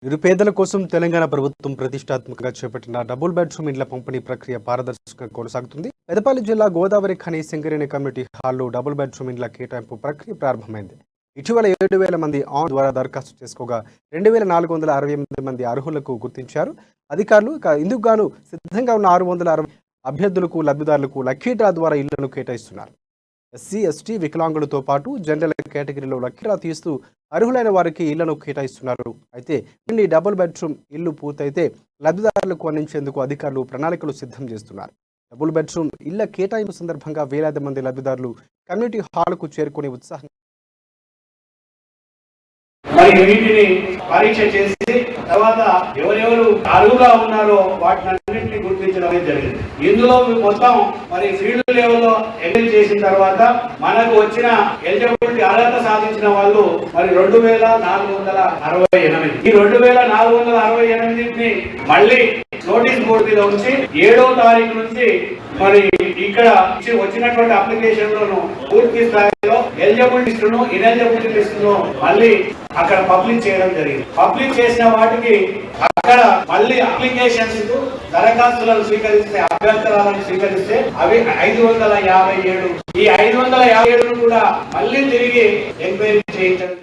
నిరుపేదల కోసం తెలంగాణ ప్రభుత్వం ప్రతిష్టాత్మకంగా చేపట్టిన డబుల్ బెడ్రూమ్ ఇండ్ల పంపిణీ ప్రక్రియ పారదర్శకంగా కొనసాగుతుంది. పెద్దపల్లి జిల్లా గోదావరి ఖని సింగరేణి కమ్యూనిటీ హాల్లో డబుల్ బెడ్రూమ్ ఇండ్ల కేటాయింపు ప్రక్రియ ప్రారంభమైంది. ఇటీవల 7,000 మంది ఆన్ ద్వారా దరఖాస్తు చేసుకోగా 2,468 మంది అర్హులకు గుర్తించారు అధికారులు. ఇందుకు గాను సిద్ధంగా ఉన్న 660 అభ్యర్థులకు లబ్ధిదారులకు లక్కీ డ్రా ద్వారా ఇళ్లను కేటాయిస్తున్నారు. ఎస్సీ, ఎస్టీ, వికలాంగులతో పాటు జనరల్ కేటగిరీలో లక్కీ డ్రా తీస్తూ అర్హులైన వారికి ఇళ్లను కేటాయిస్తున్నారు. అయితే ఈ డబుల్ బెడ్రూమ్ ఇల్లు పూర్తయితే లబ్ధిదారులకు అందించేందుకు అధికారులు ప్రణాళికలు సిద్ధం చేస్తున్నారు. డబుల్ బెడ్రూమ్ ఇళ్ల కేటాయింపు సందర్భంగా వేలాది మంది లబ్ధిదారులు కమ్యూనిటీ హాల్కు చేరుకుని ఉత్సాహం వీటిని పరీక్ష చేసి తర్వాత ఎవరెవరు అర్హుగా ఉన్నారో వాటిని గుర్తించడం జరిగింది. ఇందులో మొత్తం ఫీల్డ్ లెవెల్లో ఎంట్రీ చేసిన తర్వాత మనకు వచ్చిన ఎలిజిబిలిటీ అర్హత సాధించిన వాళ్ళు 2,468. ఈ 2,468ని మళ్ళీ నోటీస్ బోర్డు మీద ఉంచి 7వ తారీఖు నుంచి ఇక్కడ వచ్చినటువంటి అప్లికేషన్లను పూర్తి స్థాయిలో ఎలిజిబుల్ లిస్టును ఇనెలిజిబిలిటీ లిస్టును మళ్ళీ అక్కడ పబ్లిక్ చేయడం జరిగింది. పబ్లిక్ చేసిన వాటికి అక్కడ మళ్ళీ అప్లికేషన్స్ దరఖాస్తులను స్వీకరిస్తే అభ్యంతరాలను స్వీకరిస్తే అవి 557. ఈ 557 కూడా మళ్ళీ తిరిగి ఎంక్వైరీ చేయించడం